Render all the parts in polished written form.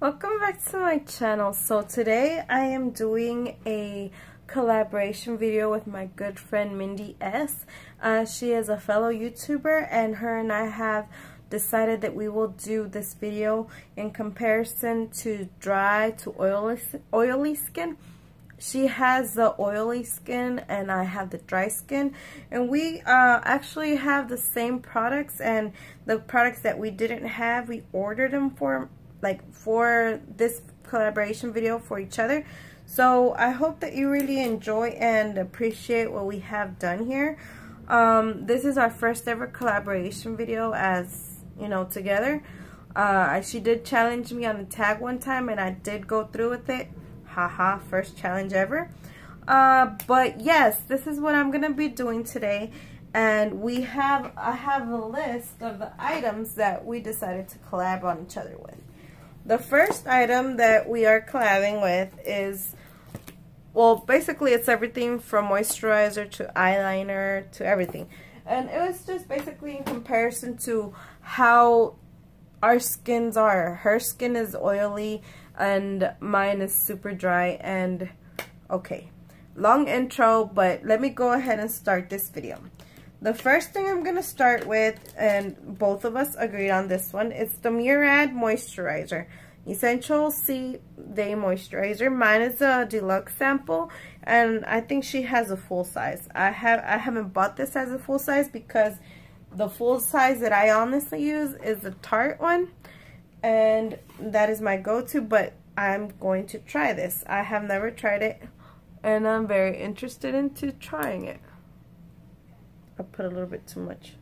Welcome back to my channel. So today I am doing a collaboration video with my good friend Mindy S. She is a fellow YouTuber, and her and I have decided that we will do this video in comparison to dry to oily skin. She has the oily skin and I have the dry skin, and we actually have the same products, and the products that we didn't have, we ordered them for this collaboration video for each other. So I hope that you really enjoy and appreciate what we have done here. This is our first ever collaboration video, as you know, together. She did challenge me on a tag one time, and I did go through with it. Haha, first challenge ever. But yes, this is what I'm gonna be doing today, and I have a list of the items that we decided to collab on each other with. The first item that we are collabing with is, well, basically it's everything from moisturizer to eyeliner to everything. And it was just basically in comparison to how our skins are. Her skin is oily and mine is super dry. And okay, long intro, but let me go ahead and start this video. The first thing I'm going to start with, and both of us agreed on this one, it's the Murad Moisturizer. Essential C Day Moisturizer. Mine is a deluxe sample, and I think she has a full size. I haven't bought this as a full size because the full size that I honestly use is the Tarte one, and that is my go-to, but I'm going to try this. I have never tried it, and I'm very interested into trying it. I put a little bit too much.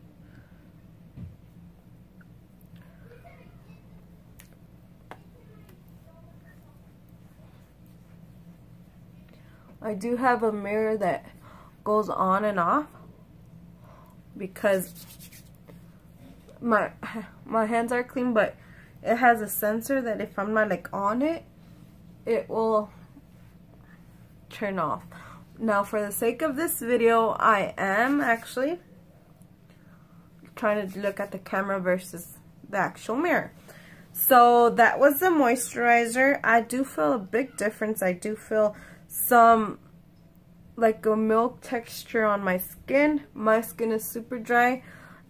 I do have a mirror that goes on and off because my hands are clean, but it has a sensor that if I'm not on it, it will turn off. Now, for the sake of this video, I am actually trying to look at the camera versus the actual mirror. So that was the moisturizer. I do feel a big difference. I do feel some like a milk texture on my skin. My skin is super dry,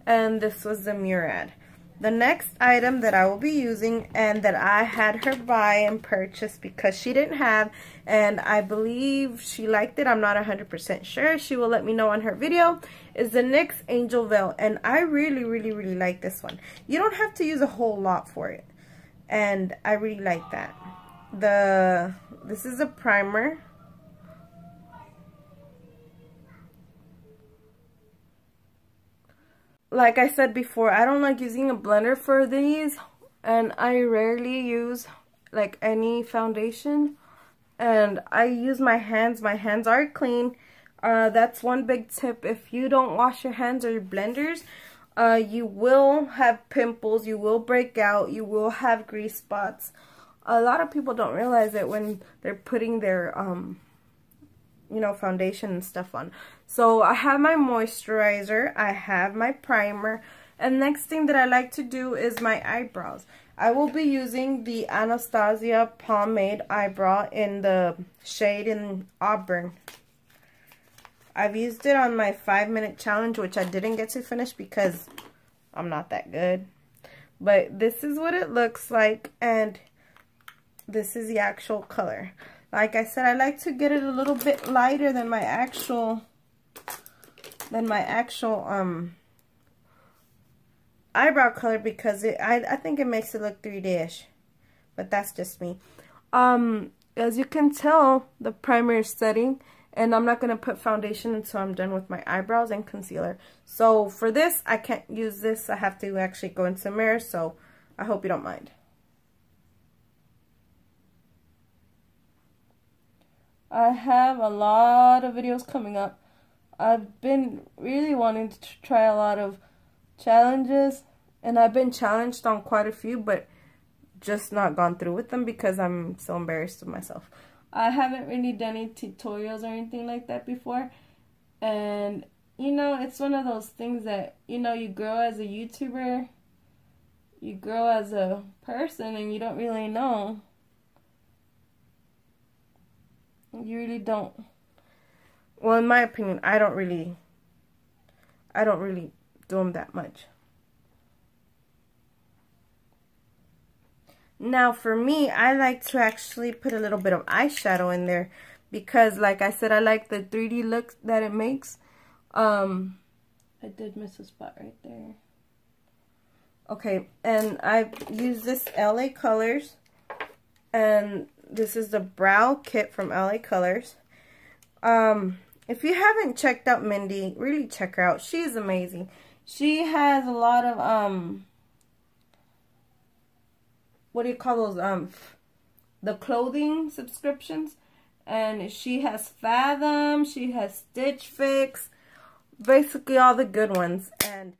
and this was the Murad. The next item that I will be using, and that I had her buy and purchase because she didn't have, and I believe she liked it, I'm not 100% sure, she will let me know on her video, is the NYX Angel Veil. And I really like this one. You don't have to use a whole lot for it, and I really like that. This is a primer. Like I said before, I don't like using a blender for these, and I rarely use any foundation, and I use my hands. My hands are clean. That's one big tip. If you don't wash your hands or your blenders, you will have pimples, you will break out, you will have grease spots. A lot of people don't realize it when they're putting their foundation and stuff on. So I have my moisturizer, I have my primer, and next thing that I like to do is my eyebrows. I will be using the Anastasia Pomade Eyebrow in the shade in Auburn. I've used it on my 5-minute challenge, which I didn't get to finish because I'm not that good. But this is what it looks like, and this is the actual color. Like I said, I like to get it a little bit lighter than my actual eyebrow color because I think it makes it look 3D-ish. But that's just me. As you can tell, the primer is setting, and I'm not going to put foundation until I'm done with my eyebrows and concealer. So for this, I can't use this. I have to actually go into the mirror, so I hope you don't mind. I have a lot of videos coming up. I've been really wanting to try a lot of challenges, and I've been challenged on quite a few, but just not gone through with them because I'm so embarrassed of myself. I haven't really done any tutorials or anything like that before, and it's one of those things that you grow as a YouTuber, you grow as a person and you don't really know. You really don't. Well, in my opinion, I don't really do them that much. Now, for me, I like to actually put a little bit of eyeshadow in there because, like I said, I like the 3D look that it makes. I did miss a spot right there. Okay, and I use this LA Colors, and this is the brow kit from LA Colors. If you haven't checked out Mindy, really check her out. She's amazing. She has a lot of what do you call those, the clothing subscriptions, and she has Fathom, she has Stitch Fix, basically all the good ones, and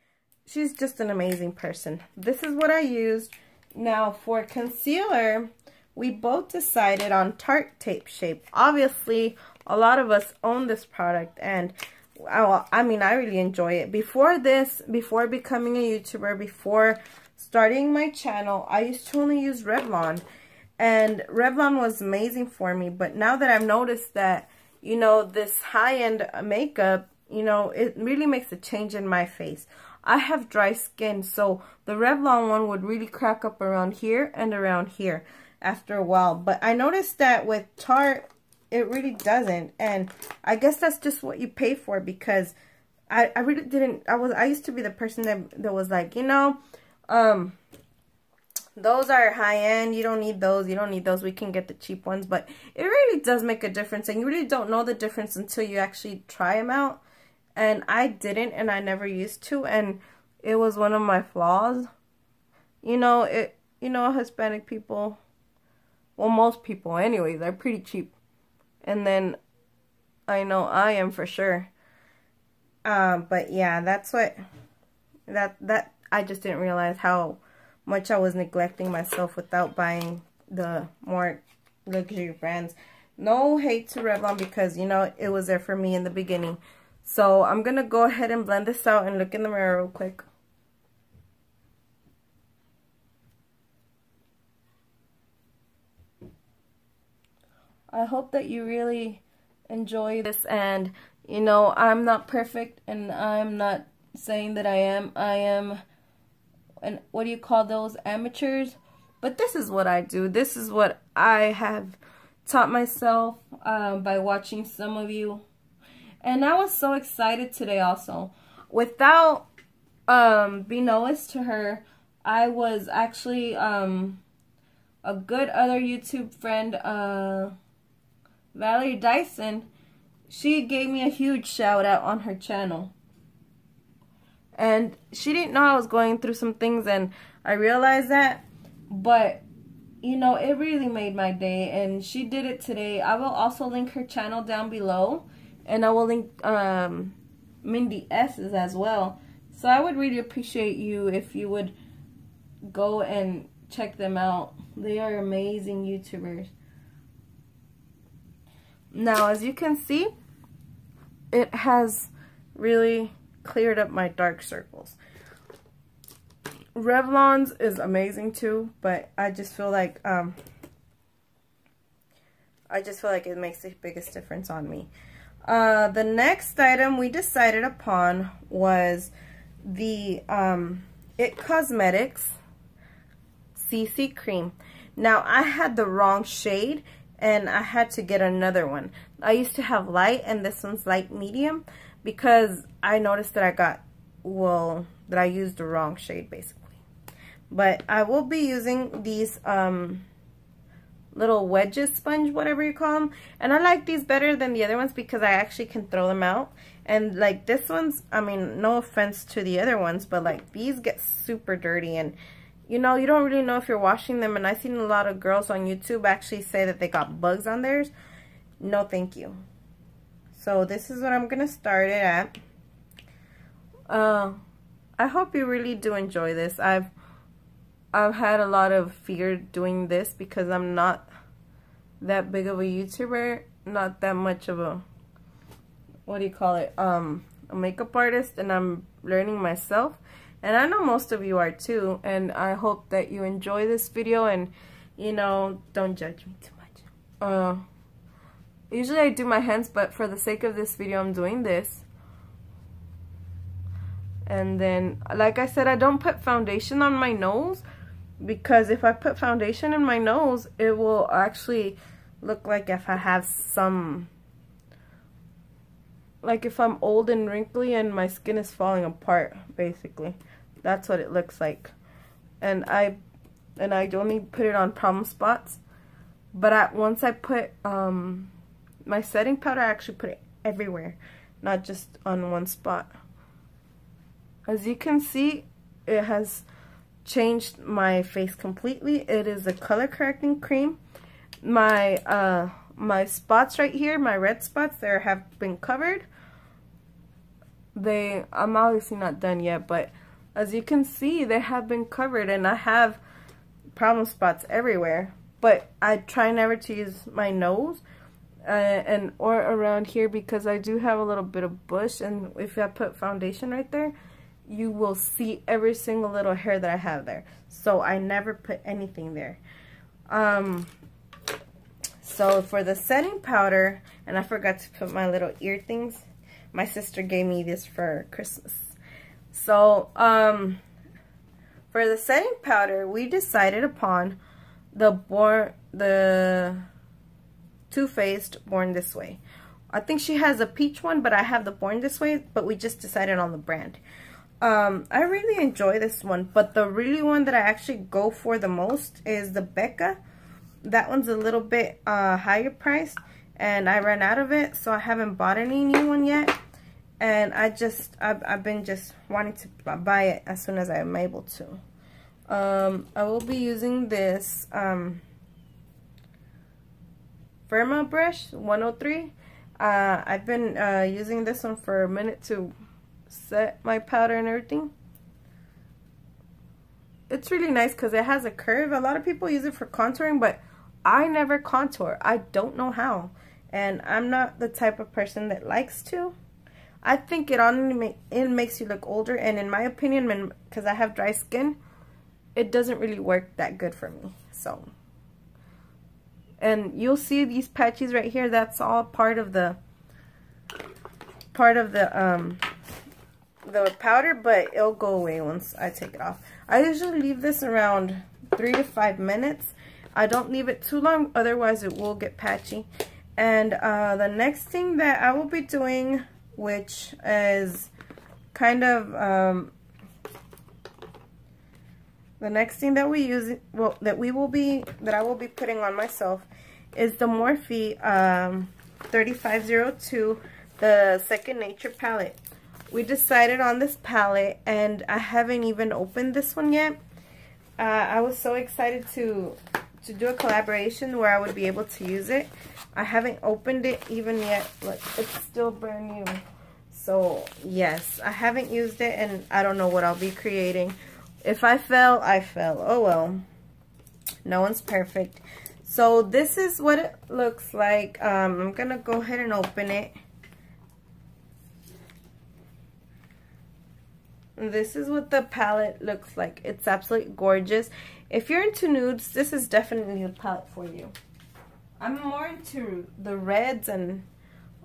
she's just an amazing person. This is what I used. Now for concealer, we both decided on Tarte Tape Shape. Obviously, a lot of us own this product, and I mean, I really enjoy it. Before this, before becoming a YouTuber, before starting my channel, I used to only use Revlon, and Revlon was amazing for me. But now that I've noticed that, you know, this high-end makeup, you know, it really makes a change in my face. I have dry skin, so the Revlon one would really crack up around here and around here after a while. But I noticed that with Tarte, it really doesn't, and I guess that's just what you pay for, because I really didn't, I used to be the person that was like, you know, those are high-end, you don't need those, we can get the cheap ones. But it really does make a difference, and you really don't know the difference until you actually try them out. And I didn't, and I never used to, and it was one of my flaws. You know, Hispanic people, well, most people anyways, are pretty cheap. And then I know I am for sure. But yeah, that's what, that I just didn't realize how much I was neglecting myself without buying the more luxury brands. No hate to Revlon, because, you know, it was there for me in the beginning. So I'm going to go ahead and blend this out and look in the mirror real quick. I hope that you really enjoy this, and, you know, I'm not perfect, and I'm not saying that I am. I am, and what do you call those, amateurs? But this is what I do. This is what I have taught myself by watching some of you. And I was so excited today also. Without being noticed to her, I was actually a good other YouTube friend, Valerie Dyson. She gave me a huge shout out on her channel. And she didn't know I was going through some things, and I realized that. But, you know, it really made my day, and she did it today. I will also link her channel down below. And I will link Mindy S's as well. So I would really appreciate you if you would go and check them out. They are amazing YouTubers. Now, as you can see, it has really cleared up my dark circles. Revlon's is amazing too, but I just feel like it makes the biggest difference on me. The next item we decided upon was the It Cosmetics CC Cream. Now, I had the wrong shade, and I had to get another one. I used to have light, and this one's light medium, because I noticed that that I used the wrong shade, basically. But I will be using these little wedges sponge, whatever you call them, and I like these better than the other ones because I actually can throw them out. And like this one's, I mean, no offense to the other ones, but like these get super dirty, and you know, you don't really know if you're washing them. And I've seen a lot of girls on YouTube actually say that they got bugs on theirs. No thank you. So this is what I'm gonna start it at. I hope you really do enjoy this. I've had a lot of fear doing this because I'm not that big of a YouTuber, not that much of a, what do you call it, a makeup artist, and I'm learning myself. And I know most of you are too, and I hope that you enjoy this video and, you know, don't judge me too much. Usually I do my hands, but for the sake of this video, I'm doing this. And then, like I said, I don't put foundation on my nose, because if I put foundation in my nose, it will actually look like if I have some, like if I'm old and wrinkly and my skin is falling apart, basically. That's what it looks like. And I only put it on problem spots. But once I put my setting powder, I actually put it everywhere, not just on one spot. As you can see, it has changed my face completely. It is a color correcting cream. My my spots right here, my red spots, there have been covered. I'm obviously not done yet, but as you can see, they have been covered, and I have problem spots everywhere. But I try never to use my nose or around here, because I do have a little bit of bush, and if I put foundation right there, you will see every single little hair that I have there. So I never put anything there. So for the setting powder, and I forgot to put my little ear things. My sister gave me this for Christmas. So for the setting powder, we decided upon the Too Faced Born This Way. I think she has a peach one, but I have the Born This Way, but we just decided on the brand. I really enjoy this one, but the really one that I actually go for the most is the Becca. That one's a little bit higher priced, and I ran out of it, so I haven't bought any new one yet. And I've been just wanting to buy it as soon as I'm able to. I will be using this Firma brush 103. I've been using this one for a minute to set my powder and everything. It's really nice because it has a curve. A lot of people use it for contouring, but I never contour. I don't know how, and I'm not the type of person that likes to. I think it makes you look older, and in my opinion, because I have dry skin, it doesn't really work that good for me. So, and you'll see these patches right here. That's all part of the powder, but it'll go away once I take it off. I usually leave this around 3 to 5 minutes. I don't leave it too long, otherwise it will get patchy. And the next thing that I will be doing, which is kind of the next thing that we use, well, that I will be putting on myself, is the Morphe 3502, the Second Nature palette. We decided on this palette, and I haven't even opened this one yet. I was so excited to do a collaboration where I would be able to use it. I haven't opened it even yet. Look, it's still brand new. So yes, I haven't used it, and I don't know what I'll be creating. If I fell, I fell. Oh well. No one's perfect. So this is what it looks like. I'm gonna go ahead and open it. This is what the palette looks like. It's absolutely gorgeous. If you're into nudes, this is definitely a palette for you. I'm more into the reds and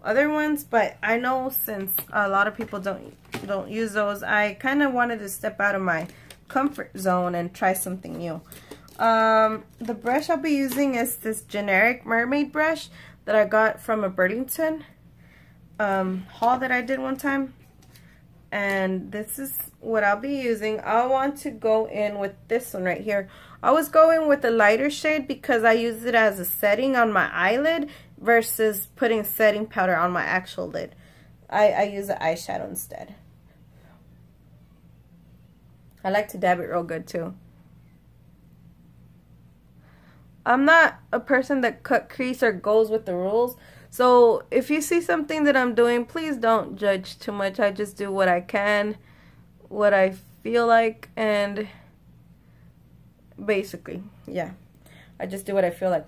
other ones, but I know since a lot of people don't use those, I kind of wanted to step out of my comfort zone and try something new. The brush I'll be using is this generic mermaid brush that I got from a Burlington haul that I did one time. And this is what I'll be using. I want to go in with this one right here. I was going with a lighter shade because I use it as a setting on my eyelid versus putting setting powder on my actual lid. I use the eyeshadow instead. I like to dab it real good too. I'm not a person that cut crease or goes with the rules. So if you see something that I'm doing, please don't judge too much. I just do what I can, what I feel like, and basically, yeah. I just do what I feel like.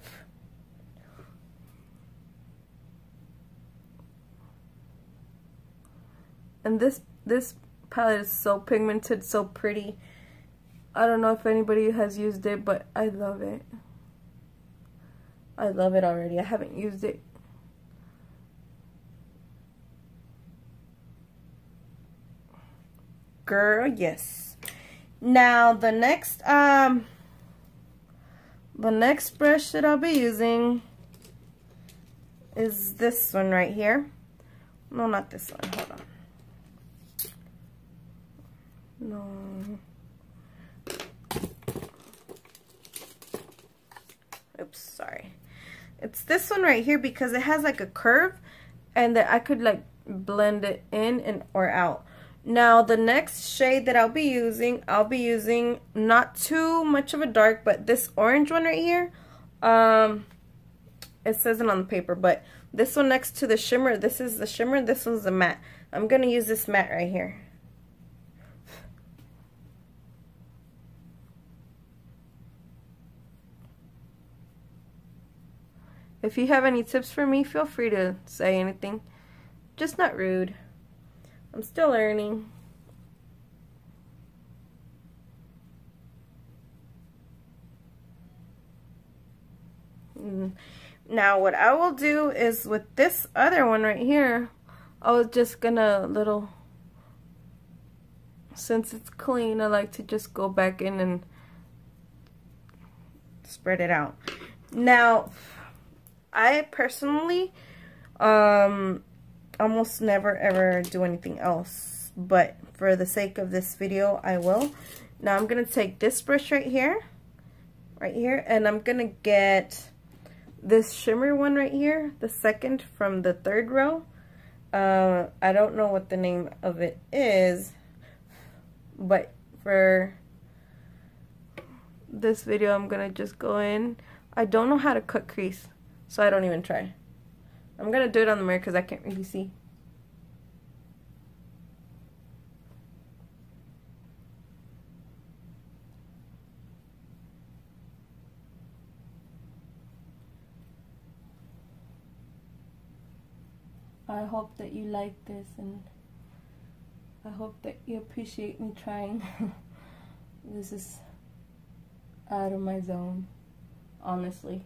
And this palette is so pigmented, so pretty. I don't know if anybody has used it, but I love it. I love it already. I haven't used it. Girl, yes. Now the next brush that I'll be using is this one right here. No, not this one. Hold on. No. Oops, sorry. It's this one right here because it has like a curve and that I could like blend it in and or out. Now the next shade that I'll be using not too much of a dark, but this orange one right here. It says it on the paper, but this one next to the shimmer, this is the shimmer, this one's the matte. I'm gonna use this matte right here. If you have any tips for me, feel free to say anything. Just not rude. I'm still learning. Now what I will do is with this other one right here, I was just gonna since it's clean, I like to just go back in and spread it out. Now, I personally almost never ever do anything else, but for the sake of this video, I will. Now I'm gonna take this brush right here, and I'm gonna get this shimmer one right here, the second from the third row. I don't know what the name of it is, but for this video, I'm gonna just go in. I don't know how to cut crease, so I don't even try. I'm gonna do it on the mirror because I can't really see. I hope that you like this, and I hope that you appreciate me trying. This is out of my zone, honestly.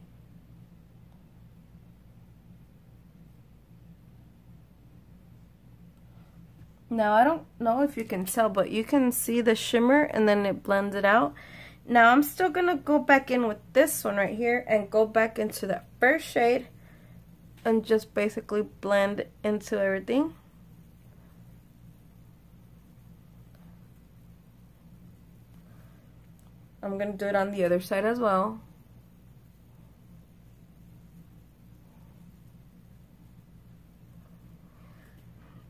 Now, I don't know if you can tell, but you can see the shimmer and then it blends it out. Now, I'm still going to go back in with this one right here and go back into that first shade and just basically blend into everything. I'm going to do it on the other side as well.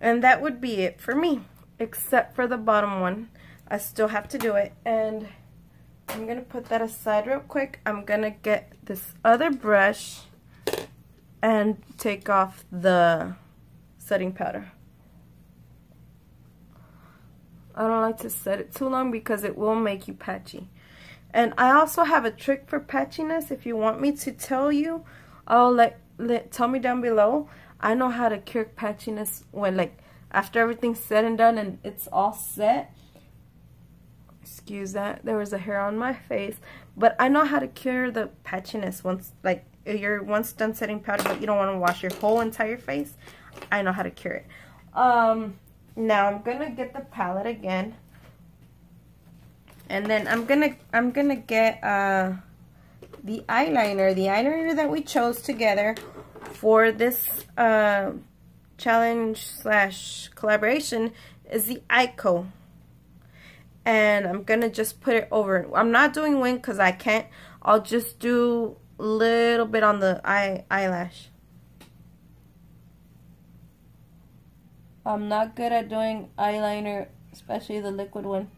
And that would be it for me, except for the bottom one. I still have to do it, and I'm going to put that aside real quick. I'm going to get this other brush and take off the setting powder. I don't like to set it too long because it will make you patchy. And I also have a trick for patchiness. If you want me to tell you, tell me down below. I know how to cure patchiness when, like, after everything's said and done and it's all set. Excuse that, there was a hair on my face. But I know how to cure the patchiness once, like, if you're once done setting powder but you don't want to wash your whole entire face. I know how to cure it. Now I'm gonna get the palette again, and then I'm gonna get the eyeliner that we chose together for this challenge / collaboration is the Ico, and I'm gonna just put it over. I'm not doing wing because I can't. I'll just do a little bit on the eyelash. I'm not good at doing eyeliner, especially the liquid one.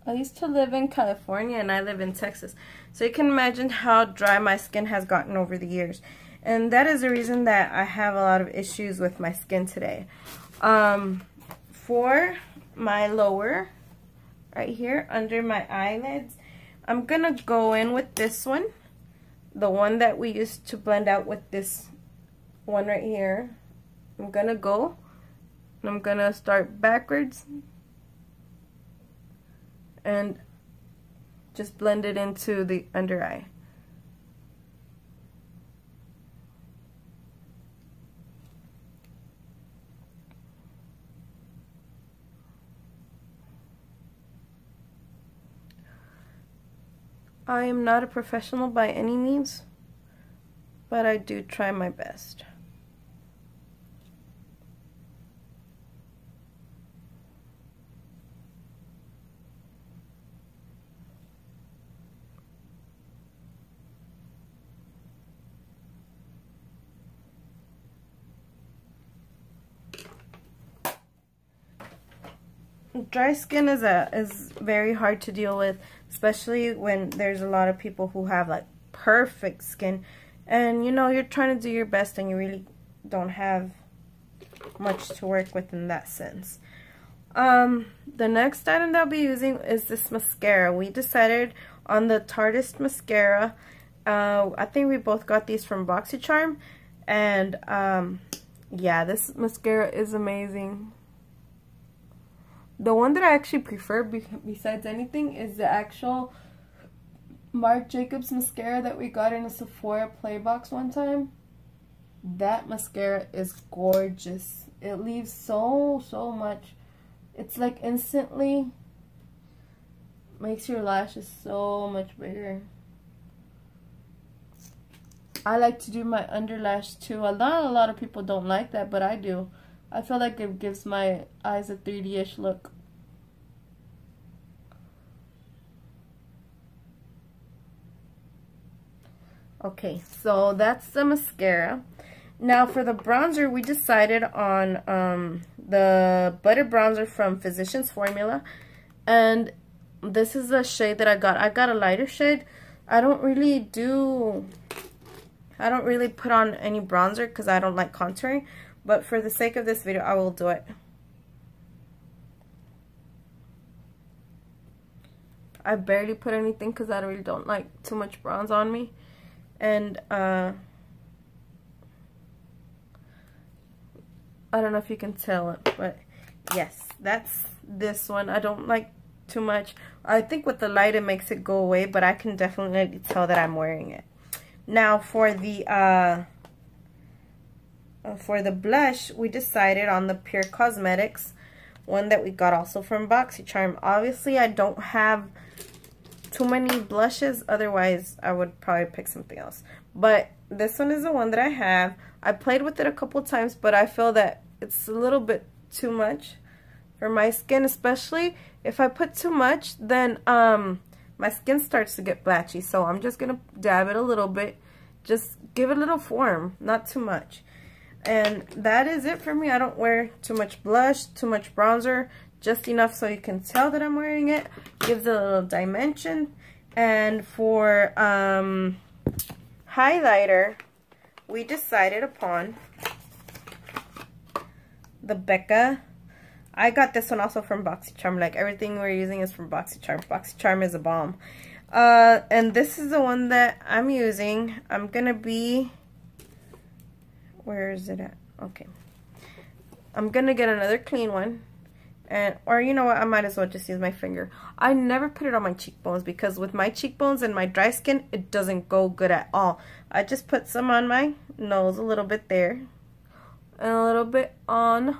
I used to live in California and I live in Texas. So you can imagine how dry my skin has gotten over the years. And that is the reason that I have a lot of issues with my skin today. For my lower, right here, under my eyelids, I'm going to go in with this one. The one that we used to blend out with this one right here. I'm going to go, and I'm going to start backwards. And just blend it into the under eye. I am not a professional by any means, but I do try my best. Dry skin is very hard to deal with, especially when there's a lot of people who have like perfect skin, and you know, you're trying to do your best and you really don't have much to work with in that sense. The next item that I'll be using is this mascara. We decided on the Tarteist mascara. I think we both got these from BoxyCharm, and yeah, this mascara is amazing. The one that I actually prefer besides anything is the actual Marc Jacobs mascara that we got in a Sephora play box one time. That mascara is gorgeous. It leaves so much. It's like instantly makes your lashes so much bigger. I like to do my underlash too. Not a lot of people don't like that, but I do. I feel like it gives my eyes a 3D-ish look. Okay, so that's the mascara. Now for the bronzer, we decided on the Butter Bronzer from Physicians Formula. And this is the shade that I got. I got a lighter shade. I don't really put on any bronzer because I don't like contouring. But for the sake of this video, I will do it. I barely put anything because I really don't like too much bronze on me. And I don't know if you can tell it, but yes, that's this one. I don't like too much. I think with the light it makes it go away, but I can definitely tell that I'm wearing it. Now for the blush, we decided on the Pure Cosmetics one that we got also from BoxyCharm. Obviously, I don't have too many blushes, otherwise I would probably pick something else. But this one is the one that I have. I played with it a couple times, but I feel that it's a little bit too much for my skin, especially if I put too much, then my skin starts to get blotchy. So I'm just gonna dab it a little bit, just give it a little form, not too much. And that is it for me. I don't wear too much blush, too much bronzer, just enough so you can tell that I'm wearing it. Gives it a little dimension. And for highlighter, we decided upon the Becca. I got this one also from BoxyCharm. Like, everything we're using is from BoxyCharm. BoxyCharm is a bomb. And this is the one that I'm using. I'm gonna be... Where is it at? Okay. I'm gonna get another clean one. Or you know what, I might as well just use my finger. I never put it on my cheekbones because with my cheekbones and my dry skin, it doesn't go good at all. I just put some on my nose, a little bit there, and a little bit on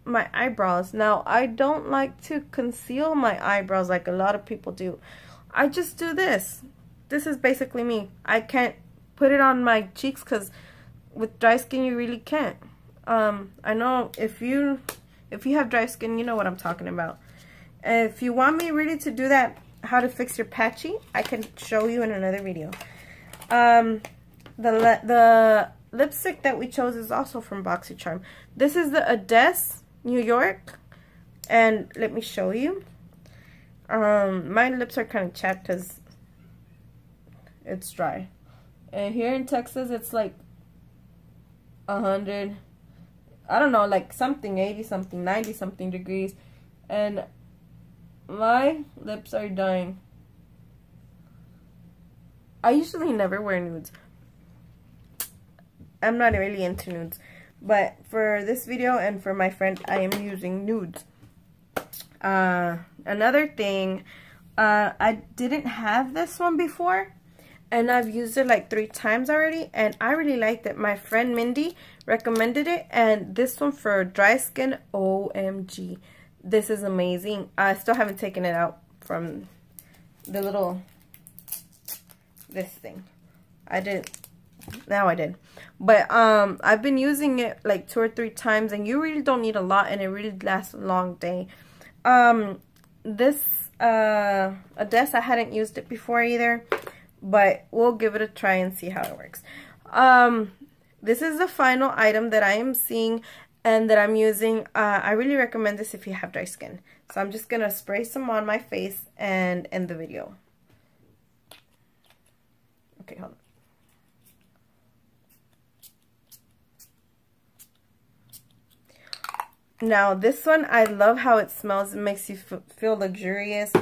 my eyebrows. Now, I don't like to conceal my eyebrows like a lot of people do. I just do this. This is basically me. I can't put it on my cheeks because with dry skin, you really can't. I know if you have dry skin, you know what I'm talking about. If you want me really to do that, how to fix your patchy, I can show you in another video. The lipstick that we chose is also from BoxyCharm. This is the Ades New York, and let me show you. My lips are kind of chapped because it's dry. And here in Texas, it's like 100, I don't know, like something, 80 something, 90 something degrees. And my lips are dying. I usually never wear nudes. I'm not really into nudes. But for this video and for my friend, I am using nudes. Another thing, I didn't have this one before. And I've used it like 3 times already. And I really liked it. My friend Mindy recommended it. And this one for dry skin, OMG. This is amazing. I still haven't taken it out from the little, this thing. I didn't. Now I did. But I've been using it like 2 or 3 times. And you really don't need a lot. And it really lasts a long day. This Odessa, I hadn't used it before either. But we'll give it a try and see how it works. This is the final item that I am seeing and that I'm using. I really recommend this if you have dry skin. So I'm just going to spray some on my face and end the video. Okay, hold on. Now, this one, I love how it smells. It makes you feel luxurious.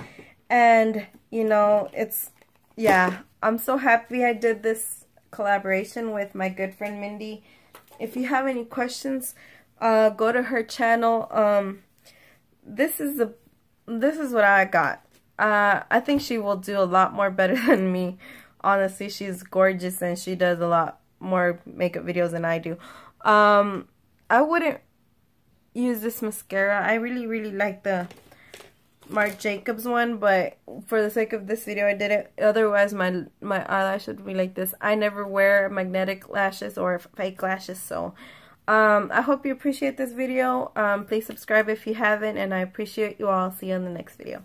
And, you know, it's, yeah, I'm so happy I did this collaboration with my good friend Mindy. If you have any questions, go to her channel. This is what I got. I think she will do a lot more better than me. Honestly, she's gorgeous and she does a lot more makeup videos than I do. I wouldn't use this mascara. I really like the Marc Jacobs one, but for the sake of this video I did it. Otherwise my eyelash would be like this. I never wear magnetic lashes or fake lashes, so I hope you appreciate this video. Please subscribe if you haven't, and I appreciate you all. See you in the next video.